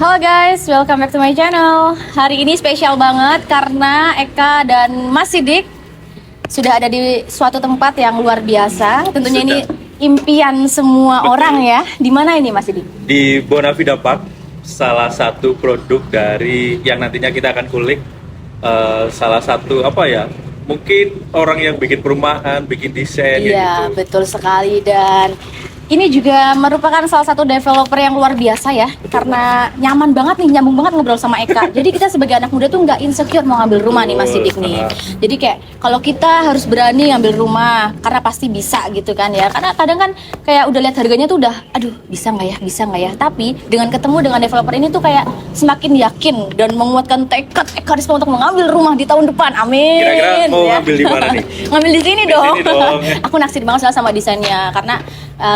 Halo guys, welcome back to my channel. Hari ini spesial banget karena Eka dan Mas Sidik sudah ada di suatu tempat yang luar biasa. Tentunya ini impian semua orang ya. Di mana ini Mas Sidik? Di Bonavida Park, salah satu produk dari yang nantinya kita akan kulik. Salah satu mungkin orang yang bikin perumahan, bikin desain. Iya, gitu. betul sekali. Dan ini juga merupakan salah satu developer yang luar biasa ya, karena nyaman banget nih, nyambung banget ngobrol sama Eka. Jadi kita sebagai anak muda tuh nggak insecure mau ngambil rumah nih Mas Sidik nih. Jadi kayak kalau kita harus berani ngambil rumah, karena pasti bisa gitu kan ya. Karena kadang kan kayak udah lihat harganya tuh udah, aduh bisa nggak ya. Tapi dengan ketemu dengan developer ini tuh kayak semakin yakin dan menguatkan tekad Eka Risma untuk mengambil rumah di tahun depan. Amin. Kira-kira mau ya. ngambil di mana nih? Ngambil di sini Di dong. sini dong. Aku naksir banget soalnya sama desainnya karena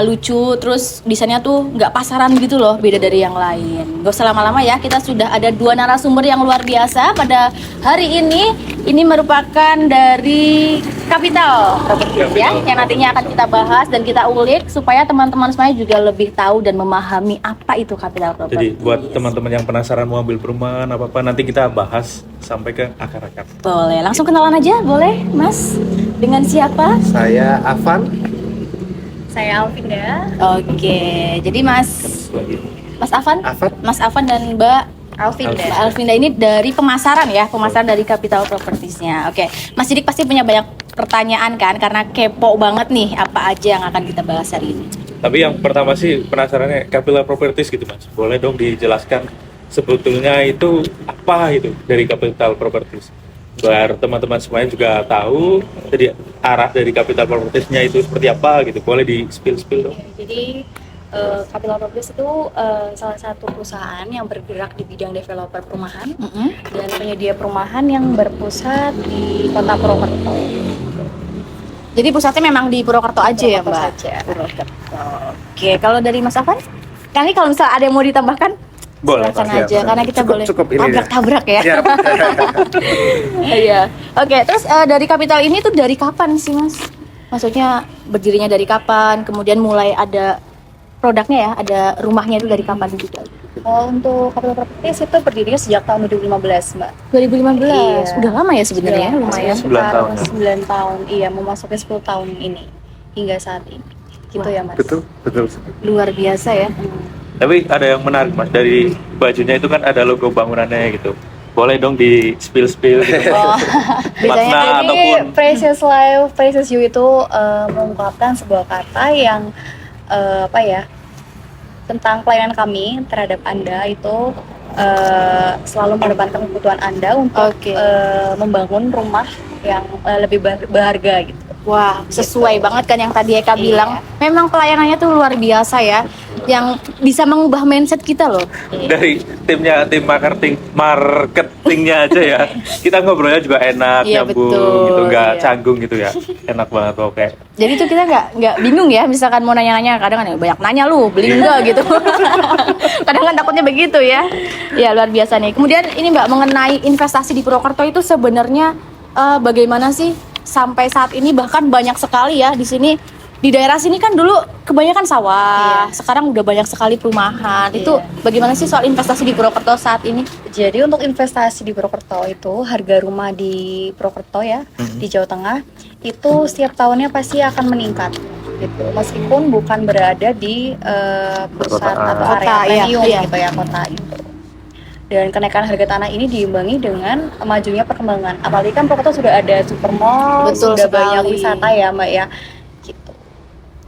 lucu, terus desainnya tuh nggak pasaran gitu loh, beda dari yang lain. Gak usah lama-lama ya, kita sudah ada dua narasumber yang luar biasa pada hari ini. Ini merupakan dari Capital Properties ya, yang nantinya akan kita bahas dan kita ulik supaya teman-teman semuanya juga lebih tahu dan memahami apa itu Capital Properties. Jadi buat teman-teman yang penasaran mau ambil perumahan apa-apa, nanti kita bahas sampai ke akar-akar. Boleh, langsung kenalan aja boleh Mas? Dengan siapa? Saya Afan. Saya Alvinda. Oke, jadi Mas Afan? Mas Afan dan Mbak Alvinda. Mbak Alvinda ini dari pemasaran ya, pemasaran dari Capital Properties-nya. Oke, Mas Sidik pasti punya banyak pertanyaan kan, karena kepo banget nih apa aja yang akan kita bahas hari ini. Tapi yang pertama sih penasarannya Capital Properties gitu Mas. Boleh dong dijelaskan sebetulnya itu apa itu dari Capital Properties? Biar teman-teman semuanya juga tahu jadi arah dari Capital Properties-nya itu seperti apa gitu. Boleh di spill dong. Jadi Capital Properties itu salah satu perusahaan yang bergerak di bidang developer perumahan dan penyedia perumahan yang berpusat di Kota Purwokerto. Jadi pusatnya memang di Purwokerto aja ya, Mbak? Saja. Purwokerto. Oke, kalau dari Mas Afan? Kali kalau misalnya ada yang mau ditambahkan, Boleh silakan Mas. aja, karena kita boleh cukup ini ya. tabrak-tabrak ya. Siap. Iya. Oke, terus dari Capital ini tuh dari kapan sih, Mas? Maksudnya berdirinya dari kapan? Kemudian mulai ada produknya ya, ada rumahnya itu dari kapan juga? Kalau untuk Capital Properties itu berdirinya sejak tahun 2015, Mbak. 2015. Iya. Udah lama ya sebenarnya, Sudah lumayan. 9 tahun. 9 tahun, iya, memasuki 10 tahun ini hingga saat ini. Gitu ya, Mas. Betul. Luar biasa ya. Tapi ada yang menarik Mas, dari bajunya itu kan ada logo bangunannya gitu. Boleh dong di spill gitu. Oh, biasanya Makna Jadi ataupun Precious Life, Precious You itu mengungkapkan sebuah kata yang tentang pelayanan kami terhadap Anda itu selalu mengedepankan kebutuhan Anda untuk Oke. membangun rumah yang lebih berharga gitu. Wah, sesuai banget kan yang tadi Eka Iya. bilang. Memang pelayanannya tuh luar biasa ya, yang bisa mengubah mindset kita loh. dari tim marketingnya aja ya. Kita ngobrolnya juga enak, Iya, nyambung betul, gitu, nggak iya. canggung gitu ya. Enak banget oke. Jadi tuh kita nggak bingung ya, misalkan mau nanya-nanya, kadang kan banyak nanya lu, beli enggak gitu. Kadang kan takutnya begitu ya. Ya luar biasa nih. Kemudian ini Mbak, mengenai investasi di Purwokerto itu sebenarnya bagaimana sih sampai saat ini, bahkan banyak sekali ya di sini. Di daerah sini kan dulu kebanyakan sawah, sekarang udah banyak sekali perumahan. Itu bagaimana sih soal investasi di Purwokerto saat ini? Jadi untuk investasi di Purwokerto itu harga rumah di Purwokerto ya, di Jawa Tengah itu setiap tahunnya pasti akan meningkat gitu. Meskipun bukan berada di pusat Perkotaan. atau area Kota, iya, premium iya. gitu ya, kota itu. Dan kenaikan harga tanah ini diimbangi dengan majunya perkembangan. Apalagi kan Purwokerto sudah ada supermall, Betul sudah sekali. banyak wisata ya, Mbak ya. Gitu.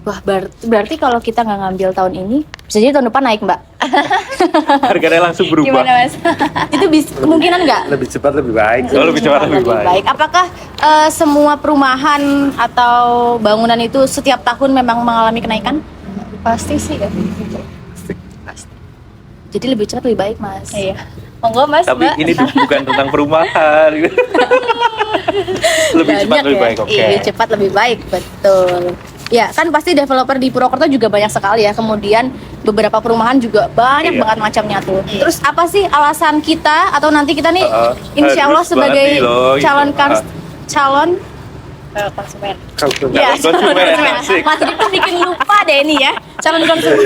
Wah, berarti kalau kita nggak ngambil tahun ini, bisa jadi tahun depan naik Mbak. Harganya langsung berubah. Gimana, Mas? Itu kemungkinan nggak? Lebih cepat lebih baik. Oh, lebih cepat lebih baik. Apakah semua perumahan atau bangunan itu setiap tahun memang mengalami kenaikan? Pasti sih ya. Jadi lebih cepat lebih baik, Mas. Iya. Monggo, Mas, Tapi Mbak. ini bukan tentang perumahan. Lebih cepat Banyak lebih ya? baik, oke. Iya, lebih cepat lebih baik, betul. Ya, kan pasti developer di Purwokerto juga banyak sekali ya. Kemudian beberapa perumahan juga banyak Iya. banget macamnya tuh. Terus apa sih alasan kita atau nanti kita nih insya Allah Harus sebagai banget nih loh, gitu. calon ke konsumen. Ya, Calon konsumen, asik. Mas Dik tuh bikin lupa deh ini ya, calon konsumen.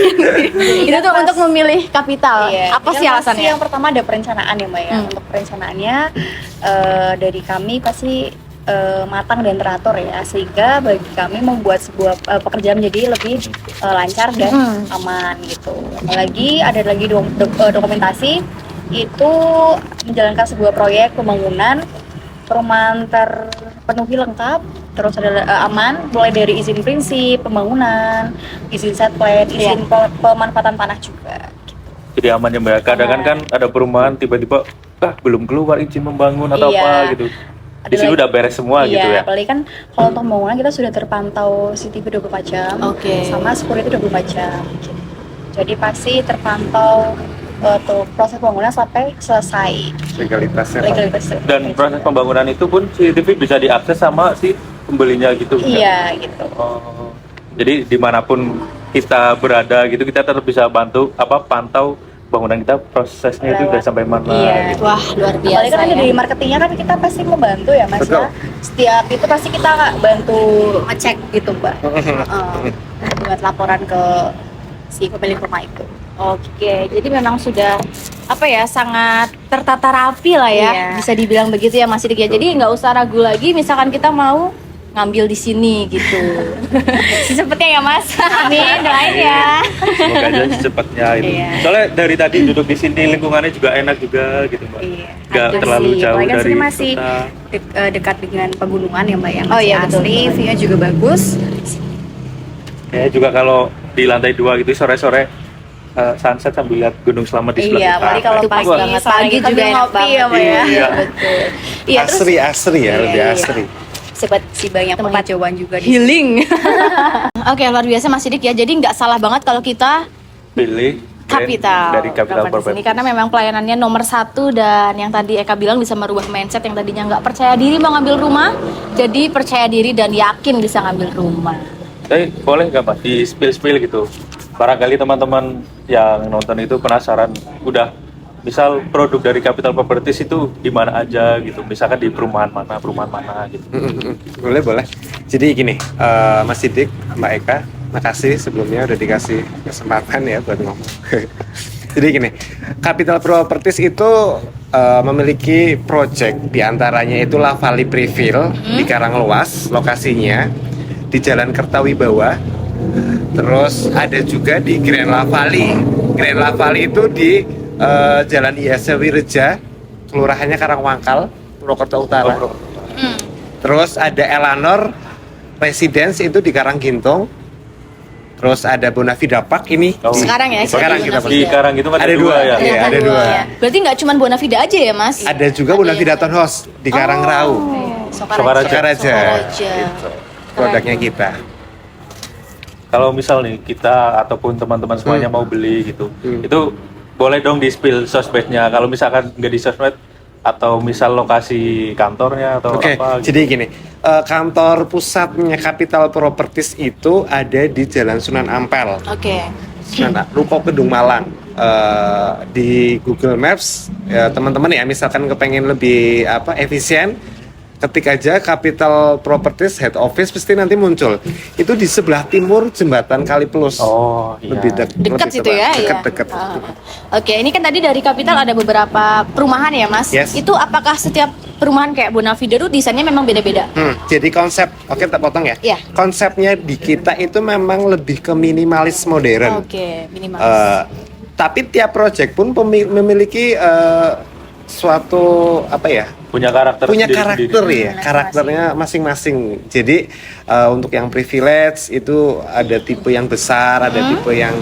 Itu tuh untuk memilih kapital. Apa sih yang pasti alasannya? yang pertama ada perencanaan ya Mbak ya. Untuk perencanaannya dari kami pasti matang dan teratur ya, sehingga bagi kami membuat sebuah pekerjaan menjadi lebih lancar dan aman gitu. Apalagi ada lagi dokumentasi itu menjalankan sebuah proyek pembangunan perumahan terpenuhi lengkap, terus ada aman mulai dari izin prinsip pembangunan, izin set plan, izin pemanfaatan tanah juga. Jadi aman ya Mbak. Kadang kan ada perumahan tiba-tiba belum keluar izin membangun atau apa gitu. Di sini udah beres semua gitu ya. Apalagi kan kalau untuk pembangunan kita sudah terpantau CCTV 24 jam, sama security 24 jam. Gitu. Jadi pasti terpantau tuh proses pembangunan sampai selesai. Legalitasnya. Dan proses pembangunan itu pun CCTV bisa diakses sama si pembelinya gitu. Iya gitu. Oh, jadi dimanapun kita berada gitu kita tetap bisa pantau bangunan kita prosesnya itu udah sampai mana gitu. Wah, luar biasa. Apalagi kan ya. dari marketingnya kan kita pasti membantu ya Mas Betul. ya. Setiap itu pasti kita bantu ngecek gitu Mbak. Buat laporan ke si pemilik rumah itu. Oke, jadi memang sudah sangat tertata rapi lah ya, bisa dibilang begitu ya Mas Dik ya. Jadi nggak usah ragu lagi, misalkan kita mau ngambil di sini gitu. Secepatnya ya Mas. Amin, doain ya. Semoga aja secepatnya itu. Soalnya dari tadi duduk di sini lingkungannya juga enak juga gitu Mbak. Nggak terlalu jauh Apalagi kan dari sini masih kota. dekat dengan pegunungan ya Mbak yang Oh, masih iya, betul. asri, view-nya juga bagus. Ya juga kalau di lantai 2 gitu sore-sore sunset sambil lihat Gunung Slamet di sebelah Iya, kita. apalagi kalau Itu pas pagi, banget. sore Pagi kita juga enak ngopi banget. ya Mbak ya. Iya. Betul. Iya, terus Asri ya, lebih asri. Si banyak penghijauan juga di healing. Oke, luar biasa Mas Dik ya. Jadi nggak salah banget kalau kita Pilih brand Kapital dari Capital Properties Properties. ini karena memang pelayanannya nomor 1 dan yang tadi Eka bilang bisa merubah mindset yang tadinya nggak percaya diri mau ngambil rumah jadi percaya diri dan yakin bisa ngambil rumah. Tapi boleh nggak Pak di spill gitu? Barangkali teman-teman yang nonton itu penasaran, udah misal produk dari Capital Properties itu di mana aja gitu, misalkan di perumahan mana gitu. Boleh. Jadi gini, Mas Sidik, Mbak Eka, makasih sebelumnya udah dikasih kesempatan ya buat ngomong. Jadi gini, Capital Properties itu memiliki project diantaranya itu La Valley Previll di Karanglewas, lokasinya di Jalan Kertawibawa. Terus ada juga di Grand La Valley. Grand La Valley itu di Jalan ISL Wireja, kelurahannya Karangwangkal, Purwokerto Utara. Terus ada Elanor Residence itu di Karanggintung. Terus ada Bonavida Park ini. Sekarang ya, Sekarang kita Di Karang itu kan Ada dua, ya. Iya, ada dua. Berarti nggak cuma Bonavida aja ya Mas? Ada juga Bonavida Townhouse di Karangrau. Sokaraja. Gitu. Produknya kita. Kalau misal nih kita ataupun teman-teman semuanya mau beli gitu, itu boleh dong di spill sosmednya. Kalau misalkan nggak di sosmed atau misal lokasi kantornya atau Oke, apa gitu. jadi gini, kantor pusatnya Capital Properties itu ada di Jalan Sunan Ampel, Oke. Ruko Kedung Malang. Di Google Maps, ya, teman-teman ya, misalkan kepengen lebih efisien, ketik aja Capital Properties Head Office pasti nanti muncul. Itu di sebelah timur jembatan Kali Pelus. Oh, iya. Lebih Dekat situ ya, Dekat. Oke, ini kan tadi dari Capital ada beberapa perumahan ya Mas. Yes. Itu apakah setiap perumahan kayak Bonavida itu desainnya memang beda-beda? Jadi konsep, oke tak potong ya. Iya. Konsepnya di kita itu memang lebih ke minimalis modern. Oke, minimalis. Tapi tiap project pun memiliki suatu punya karakter ya, karakternya masing-masing. Jadi untuk yang privilege itu ada tipe yang besar, ada tipe yang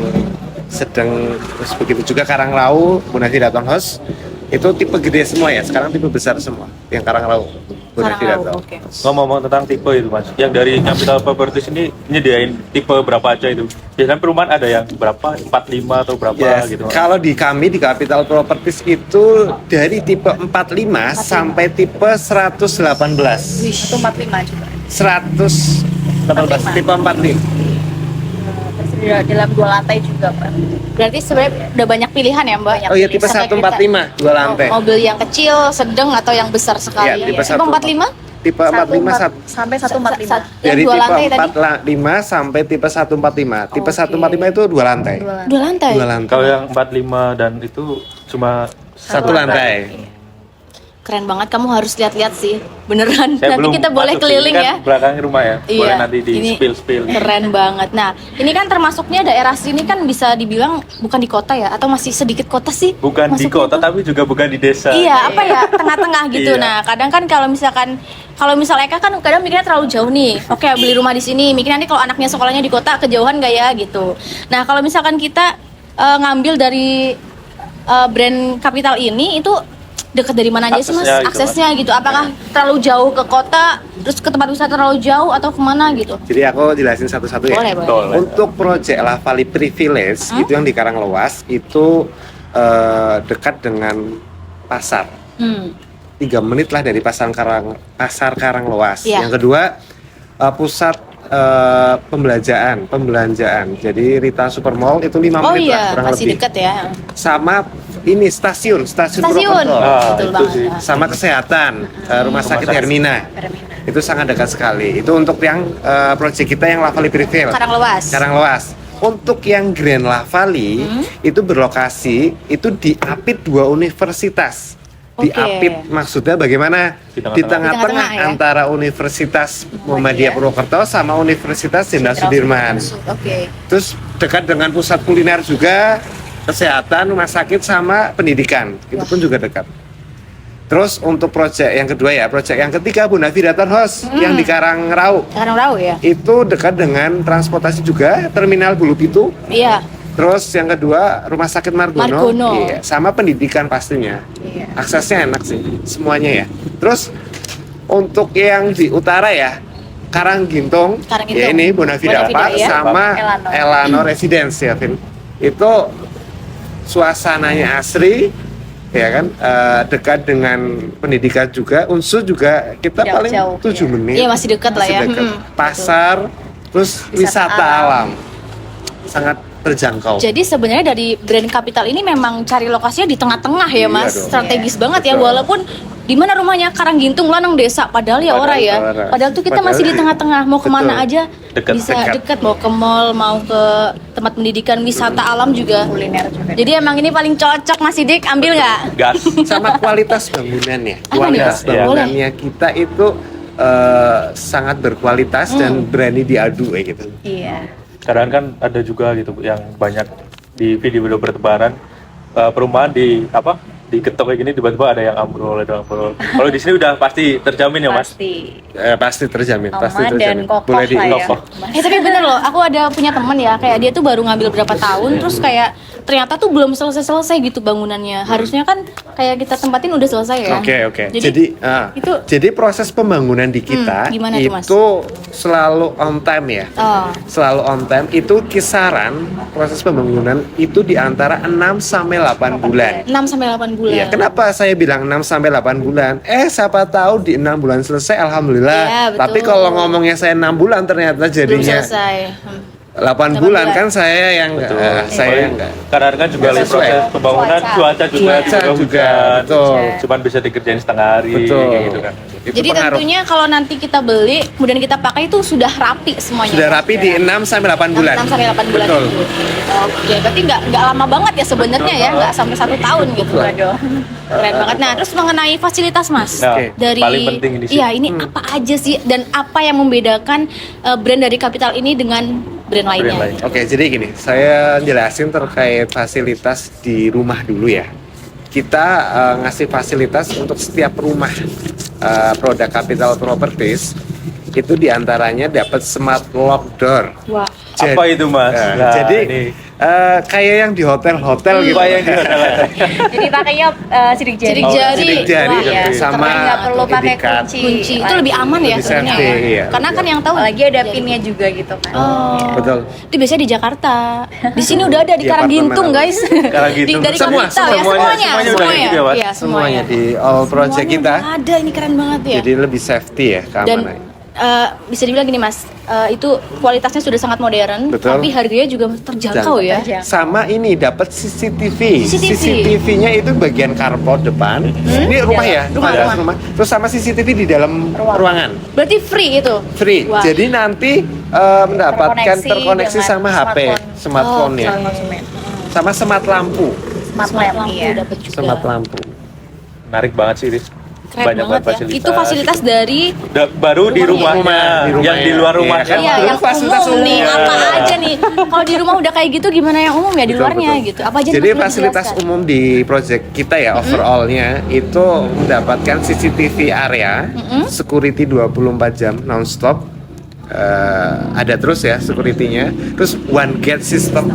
sedang, terus begitu juga Karanglau, Bonavida Townhouse itu tipe gede semua ya. Sekarang tipe besar semua yang Karanglau, Bonavida Townhouse. Oke. Ngomong tentang tipe itu Mas, yang dari Capital Properties ini nyediain tipe berapa aja itu? Biasanya perumahan ada yang berapa, 45 atau berapa Yes. gitu? Kalau di kami di Capital Properties itu dari tipe 45 sampai tipe 118. itu 45 juga. 118 tipe 45. Dalam 2 lantai juga Mbak. Berarti sebenarnya udah banyak pilihan ya Mbak? Oh iya, tipe Sampai 145 dua lantai. Mobil yang kecil, sedang atau yang besar sekali. Iya, tipe Tipe 45? tipe 45 sampai 145. Yang dari dua tipe lantai tadi? 45 sampai tipe 145. Tipe Oke. 145 itu 2 lantai. Dua lantai. 2 lantai. Kalau yang 45 dan itu cuma Satu lantai. Keren banget, kamu harus lihat-lihat sih. Beneran. saya Nanti belum kita boleh masuk sih. keliling Ini kan ya. belakangnya rumah ya. Boleh nanti di ini spill. Keren banget. Nah, ini kan termasuknya daerah sini kan bisa dibilang bukan di kota ya, atau masih sedikit kota sih? Bukan di Masuknya kota tuh. tapi juga bukan di desa. Iya, apa ya, tengah-tengah gitu. Iya. Nah, kadang kan kalau misalnya Eka kan kadang mikirnya terlalu jauh nih. Oke, beli rumah di sini. Mikirnya nanti kalau anaknya sekolahnya di kota kejauhan gak ya gitu. Nah, kalau misalkan kita ngambil dari brand Capital ini itu dekat dari mana aja sih Mas? Aksesnya gitu, Aksesnya gitu. Apakah terlalu jauh ke kota, terus ke tempat wisata terlalu jauh atau kemana gitu? Jadi aku jelasin satu-satu ya. Boleh, boleh. Boleh. Untuk proyek La Valley Privilege itu yang di Karanglewas itu dekat dengan pasar. 3 menit lah dari pasar Karanglewas. Iya. Yang kedua pusat pembelanjaan. Jadi Rita Supermall itu 5 Oh menit lah iya, kurang masih lebih. dekat ya. Sama ini stasiun Stasiun. Purwokerto. Betul itu banget. sih. Sama kesehatan rumah sakit sakit. Hermina. Itu sangat dekat sekali. Itu untuk yang proyek kita yang La Valley Privilege. Karanglewas. Untuk yang Grand La Valley itu berlokasi itu di apit 2 universitas. Di Oke. apit maksudnya bagaimana? Di tengah-tengah. Di tengah-tengah Di tengah-tengah ya? antara Universitas Muhammadiyah Purwokerto sama Universitas Jenderal Sudirman. Oke. Terus dekat dengan pusat kuliner juga, kesehatan, rumah sakit sama pendidikan. Itu pun juga dekat. Terus untuk proyek yang kedua ya, proyek yang ketiga Bonavida House yang di Karangrau. Karangtrau ya? Itu dekat dengan transportasi juga, terminal Bulu Pitu. Iya. Terus yang kedua Rumah Sakit Margono. Margono. Iya, sama pendidikan pastinya. Iya. Aksesnya enak sih semuanya ya. Terus untuk yang di utara ya, Karanggintung, Karanggintung. ya ini Bonavida Bonavida, Park ya. sama Elano. Elano Residence ya, Vin. Itu suasananya asri, ya kan, dekat dengan pendidikan juga, unsur juga kita Tidak paling jauh, 7 ya. menit. Iya, masih dekat lah ya. dekat. Hmm, Pasar, terus wisata alam. Sangat terjangkau. Jadi sebenarnya dari brand Capital ini memang cari lokasinya di tengah-tengah ya Iya Mas, dong. strategis banget ya, Betul. walaupun di mana rumahnya Karanggintung Lanang Desa, padahal ya ora ya. Ora. Padahal tuh kita Padahal- masih di tengah-tengah, mau kemana Betul. aja Dekat, bisa dekat. dekat, mau ke mall, mau ke tempat pendidikan, wisata alam juga. Kuliner juga. Jadi emang ini paling cocok Mas Sidik, ambil nggak? Gas. Sama kualitas bangunannya. Apa nih, Kualitas Mas? Iya. bangunannya kita itu sangat berkualitas dan berani diadu kayak gitu. Iya. Kadang kan ada juga gitu yang banyak di video-video bertebaran perumahan diketok kayak gini tiba-tiba ada yang ambrol. Kalau di sini udah pasti terjamin ya Mas. Pasti terjamin, Aman pasti dan terjamin. kokoh Boleh lah ya. kokoh. Tapi bener loh, aku ada punya temen ya, kayak dia tuh baru ngambil berapa tahun, terus kayak ternyata tuh belum selesai gitu bangunannya. Harusnya kan kayak kita tempatin udah selesai ya. Oke. Jadi, Jadi, itu proses pembangunan di kita gimana tuh, Mas? itu selalu on time ya. oh, Selalu on time. Itu kisaran proses pembangunan itu di antara 6 sampai 8 bulan. 6 sampai 8 bulan. Iya, kenapa saya bilang 6 sampai 8 bulan? Siapa tahu di 6 bulan selesai, alhamdulillah. Iya, betul. Tapi kalau ngomongnya saya 6 bulan ternyata Belum jadinya selesai. 8 8 bulan bulan. kan saya yang Betul. saya enggak. Kadang kan juga Nggak lihat proses sesuai. pembangunan cuaca juga Cuaca juga, hujan. betul. Cuman bisa dikerjain setengah hari Betul. kayak gitu kan. Itu Jadi pengaruh. tentunya kalau nanti kita beli, kemudian kita pakai itu sudah rapi semuanya. Sudah rapi di 6 sampai 8 bulan. 6 sampai 8 bulan. Betul. Itu. Oke, berarti nggak lama banget ya sebenarnya ya, nggak sampai 1 tahun gitu. Betul. Aduh. Keren banget. Nah, terus mengenai fasilitas Mas, Nah, Oke. dari paling penting ini sih. Iya, ini apa aja sih dan apa yang membedakan brand dari Capital ini dengan brand lainnya? Brand lain. Oke, jadi gini, saya jelasin terkait fasilitas di rumah dulu ya. Kita ngasih fasilitas untuk setiap rumah produk Capital Properties itu diantaranya dapat smart lock door. Wah. Apa itu, Mas? Nah, jadi ini. kayak yang di hotel-hotel gitu. Apa yang di hotel? Jadi pakainya sidik jari. Sidik jari. Sidik jari Wah, iya. sama Karena nggak perlu pakai indikat. Kunci itu lebih aman ya Lebih sebenarnya safety, ya. iya. Karena kan yang tahu Apalagi ada jari. pinnya juga gitu kan. Oh. Betul. Itu biasanya di Jakarta. Di sini udah ada di Di Karanggintung, apartemen. guys. Karanggintung. Dari Semua, Capital ya, semuanya udah semuanya. gitu ya, Mas? Iya, Semuanya di all project Semuanya kita. udah ada, ini keren banget ya. Jadi lebih safety ya Dan keamanannya. bisa dibilang gini Mas, itu kualitasnya sudah sangat modern, Betul. tapi harganya juga terjangkau ya. Sama ini dapat CCTV. CCTV. CCTV-nya itu bagian carport depan. Ini rumah ya, Rumah, ada rumah. Terus sama CCTV di dalam ruangan. Berarti free itu? Free. Wah. Jadi nanti mendapatkan terkoneksi dengan sama HP, smartphone-nya. Calon konsumen. Sama smart lampu. Smart lamp, iya. dapat juga. Smart lampu. Menarik banget sih, Riz. Keren Banyak banget ya. fasilitas. Itu fasilitas dari Baru di rumahnya, Di rumahnya. yang di luar Iya, rumah kan? iya, yang Fasilitas umum nih, umum. apa aja nih? Kalau di rumah udah kayak gitu, gimana yang umum ya di Betul, luarnya betul. gitu? Apa aja Jadi yang perlu fasilitas dijelaskan? umum di project kita ya overall-nya itu mendapatkan CCTV area, security 24 jam non-stop. Ada terus ya security-nya. Terus one gate system.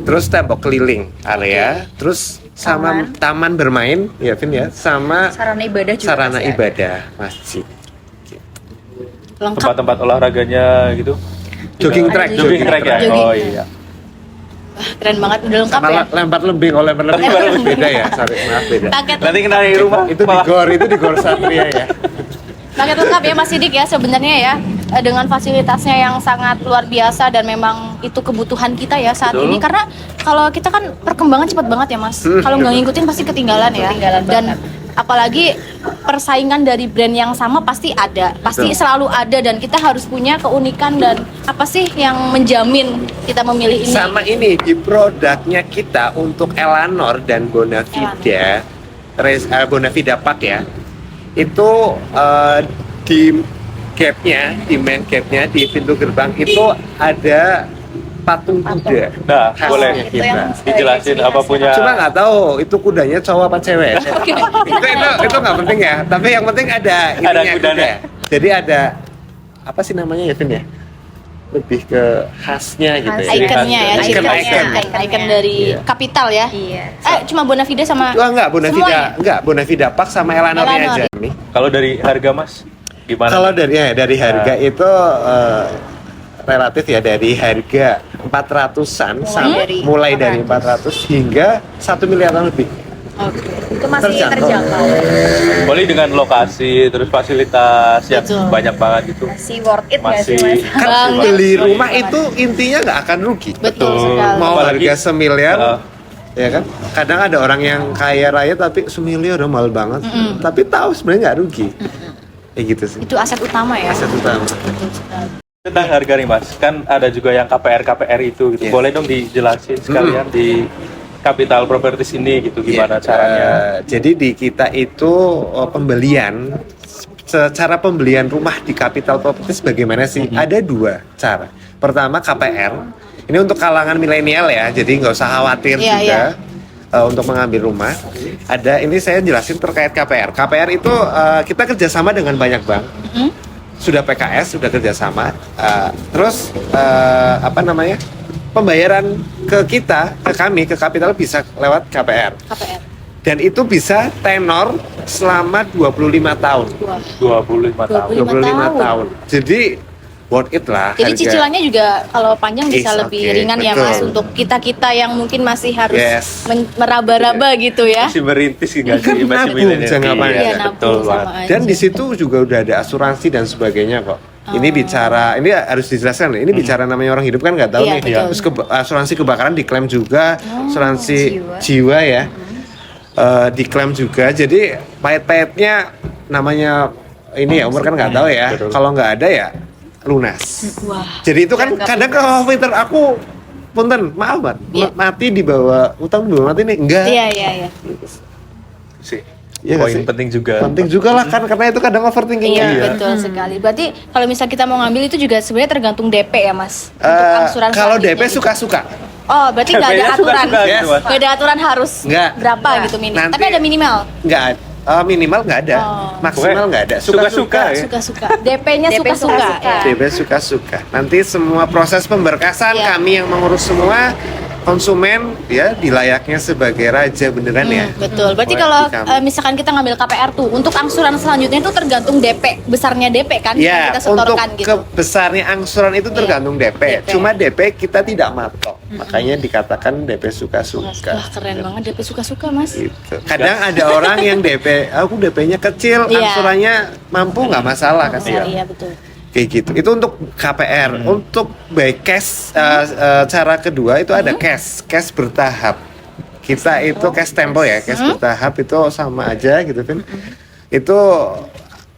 Terus tembok keliling area, terus sama taman bermain ya Vin ya, sama Sarana ibadah juga. sarana pasti ada. ibadah masjid. Lengkap. tempat-tempat olahraganya gitu. Jogging Juga- track, jogging track ya. Jogging. Oh iya. Keren banget, udah lengkap Sama ya. lempar lembing, lempar lembing beda ya, sorry maaf beda. Paket Nanti kena di rumah Itu di gor Satria ya. paket lengkap ya Mas Sidik ya sebenarnya ya, dengan fasilitasnya yang sangat luar biasa dan memang itu kebutuhan kita ya saat Betul. ini, karena kalau kita kan perkembangan cepat banget ya Mas, kalau nggak ngikutin pasti ketinggalan ya. Ketinggalan Dan banget. apalagi persaingan dari brand yang sama pasti ada, pasti Betul. selalu ada, dan kita harus punya keunikan dan apa sih yang menjamin kita memilih ini. Sama ini di produknya kita untuk Elanor dan Bonavida, Bonavida Park ya, itu di gapnya, di main gapnya di pintu gerbang itu ada patung kuda. Nah, Khasnya boleh Itu yang dijelasin apa punya. Cuma nggak tahu itu kudanya cowok apa cewek. itu nggak penting ya. Tapi yang penting ada Ada ininya kudanya. kuda. Jadi ada apa sih namanya ya Vin ya? Lebih ke khasnya gitu ya. Ikonnya ya, Icon, ciri khasnya, icon. icon dari Iya. Kapital ya. Iya. Cuma Bonavida sama Wah enggak, semuanya? Bonavida Park sama Elanornya Elanor. aja nih. Kalau dari harga Mas gimana? Kalau dari harga itu relatif ya, dari harga 400-an mulai dari 400 hingga 1 miliaran lebih. Itu masih terjangkau. Boleh dengan lokasi terus fasilitas yang Betul. banyak banget gitu. Masih worth it nggak sih Masih. Mas? Kan Banget. beli rumah itu intinya nggak akan rugi. Betul sekali. Mau Apalagi- harga semiliar, Uh, ya kan? Kadang ada orang yang kaya raya tapi semiliar udah mahal banget, tapi tahu sebenarnya nggak rugi. Ya gitu sih. Itu aset utama ya. Aset utama. Betul sekali. tentang harga nih Mas, kan ada juga yang KPR itu gitu. Yes. Boleh dong dijelasin sekalian di Capital Properties ini gitu gimana Iya, caranya? Jadi di kita itu pembelian, secara pembelian rumah di Capital Properties bagaimana sih? Ada dua cara. Pertama KPR, ini untuk kalangan milenial ya, jadi nggak usah khawatir Iya, juga. iya. Untuk mengambil rumah, ada ini saya jelasin terkait KPR. KPR itu kita kerjasama dengan banyak bank, sudah PKS, sudah kerjasama. Terus apa namanya? Pembayaran ke kita, ke kami, ke Capital bisa lewat KPR. KPR. Dan itu bisa tenor selama 25 tahun. Wah. 25 tahun. 25 tahun. Jadi worth it lah. Jadi harga. cicilannya juga kalau panjang bisa It's lebih okay, ringan ya betul. Mas, untuk kita-kita yang mungkin masih harus Yes. meraba-raba gitu ya. Masih merintis Kan enggak sih? Masih nabung, milenial. jangan apa-apa. Iya, Iya, nabung betul sama banget. aja. Dan di situ juga udah ada asuransi dan sebagainya kok. Ini bicara, ini harus dijelaskan. Ini bicara namanya orang hidup kan nggak tahu Iya, nih. betul. Terus asuransi kebakaran diklaim juga, asuransi jiwa. jiwa ya, diklaim juga. Jadi pahit-pahitnya namanya ini ya umur kan nggak tahu ya. Betul. Kalau nggak ada ya lunas. Wah. Jadi itu kan Dianggap kadang kalau Twitter aku punten maaf banget Iya. mati di bawah utang di bawah mati nih enggak. Iya, iya, iya. Sih. Iya nggak Poin sih? penting juga. Penting juga lah kan karena itu kadang overthinkingnya. Iya, betul sekali. Berarti kalau misal kita mau ngambil itu juga sebenarnya tergantung DP ya Mas. Untuk angsuran Kalau selanjutnya DP gitu. suka-suka. Oh, berarti nggak ada DP-nya aturan. suka-suka gitu, Mas. Nggak ada aturan harus Nggak. berapa gitu minimal. Nanti- Tapi ada minimal. Nggak minimal nggak ada. Oh. Maksimal nggak ada. Suka-suka ya. Suka-suka. DP-nya DP suka-suka. suka-suka. Ya. DP suka-suka. Nanti semua proses pemberkasan Iya. kami yang mengurus semua. Konsumen ya dilayaknya sebagai raja beneran ya. Betul. Berarti Mulai kalau di kami. misalkan kita ngambil KPR tuh, untuk angsuran selanjutnya itu tergantung DP, besarnya DP kan yang Ya, kita untuk setorkan gitu. besarnya angsuran itu tergantung DP. DP. Cuma DP kita tidak matok. Makanya dikatakan DP suka-suka. Wah, keren banget DP suka-suka, Mas. Gitu. Kadang ada orang yang DP, aku DP-nya kecil, Iya. angsurannya mampu nggak masalah kasih. Iya, betul. Kayak gitu. Itu untuk KPR. Untuk by cash, cara kedua itu ada cash bertahap. Kita itu cash tempo ya, cash bertahap itu sama aja gitu kan. Itu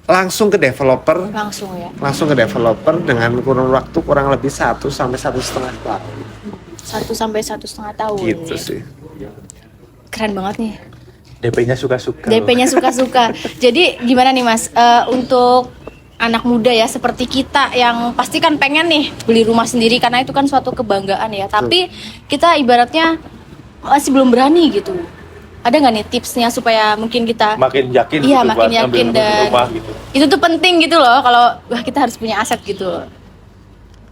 langsung ke developer, Langsung ya. dengan kurun waktu kurang lebih 1 sampai 1,5 tahun. 1 sampai 1,5 tahun. Gitu ya. sih. Keren banget nih. DP-nya suka-suka. DP-nya suka-suka. Jadi gimana nih Mas, untuk anak muda ya seperti kita yang pasti kan pengen nih beli rumah sendiri karena itu kan suatu kebanggaan ya. Tapi kita ibaratnya masih belum berani gitu. Ada nggak nih tipsnya supaya mungkin kita Makin yakin iya gitu makin buat yakin ngambil dan rumah gitu. itu tuh penting gitu loh kalau wah kita harus punya aset gitu.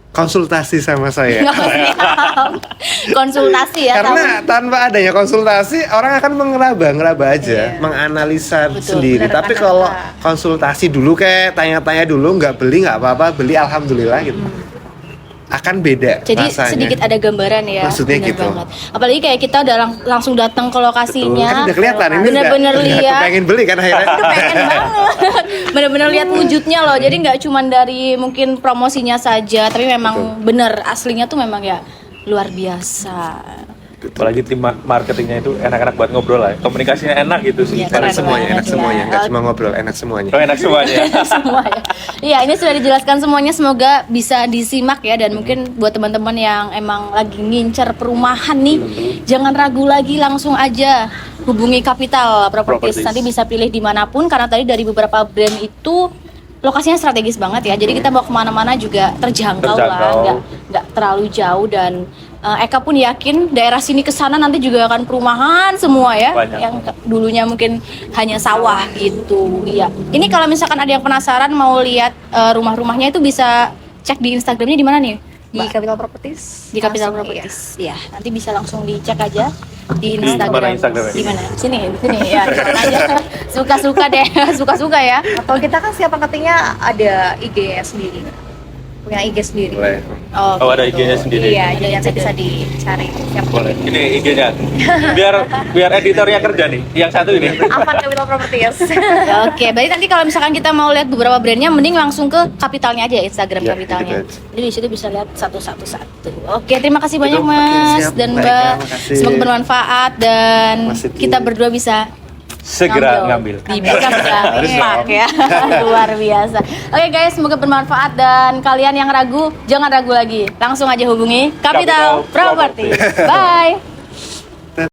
Konsultasi sama saya. Nggak siap. Konsultasi ya. Karena tanpa adanya konsultasi orang akan ngeraba aja, Iya. menganalisa Betul, sendiri. benar Tapi kata kalau Kak. konsultasi dulu kayak tanya-tanya dulu, nggak beli nggak apa-apa, beli alhamdulillah gitu. Akan beda Jadi rasanya. sedikit ada gambaran ya. Maksudnya bener gitu. banget. Apalagi kayak kita udah langsung datang ke Betul, lokasinya. kan udah kelihatan ini Bener-bener udah lihat. pengen beli kan akhirnya. Itu pengen banget. Bener-bener lihat wujudnya loh. Jadi nggak cuma dari mungkin promosinya saja, tapi memang bener aslinya tuh memang ya luar biasa. Apalagi tim marketingnya itu enak-enak buat ngobrol lah. Komunikasinya enak gitu sih. Iya, keren Enak semuanya, banget enak semuanya, ya. nggak cuma ngobrol, enak semuanya. Oh, enak semuanya. Semua ya. Iya, ini sudah dijelaskan semuanya, semoga bisa disimak ya dan mungkin buat teman-teman yang emang lagi ngincer perumahan nih, jangan ragu lagi, langsung aja hubungi Capital Properties. Properties. Nanti bisa pilih dimanapun karena tadi dari beberapa brand itu lokasinya strategis banget ya. Jadi kita mau kemana-mana juga terjangkau lah, nggak terlalu jauh dan Eka pun yakin daerah sini ke sana nanti juga akan perumahan semua ya. Banyak. Yang dulunya mungkin hanya sawah gitu. Iya. Ini kalau misalkan ada yang penasaran mau lihat rumah-rumahnya itu bisa cek di Instagramnya di mana nih? Di Mbak? Capital Properties. Di Capital Langsung, Properties. Iya, nanti bisa langsung dicek aja di Di Instagram. mana Instagramnya? Di mana? Sini ya. Di mana aja. Suka-suka deh, suka-suka ya. iya. Kalau kita kan siap marketingnya ada IG sendiri. Punya IG sendiri. Boleh. Oh, ada IG-nya sendiri. Iya, jadi nanti bisa dicari. Siap. Boleh. Ini IG-nya. Biar editornya kerja nih. Yang satu ini. Aman Capital Properties. Oke, berarti nanti kalau misalkan kita mau lihat beberapa brandnya, mending langsung ke Capitalnya aja, Instagram Ya, Capitalnya. gitu aja. Jadi di situ bisa lihat satu-satu. Oke, terima kasih banyak Oke, Mas siap. dan Baik, Mbak. makasih. Semoga bermanfaat dan Mas Siti. kita berdua bisa Segera ngambil. Di Pak ya. Luar biasa. Oke guys, semoga bermanfaat dan kalian yang ragu jangan ragu lagi. Langsung aja hubungi Capital Capital Property. Property. Bye.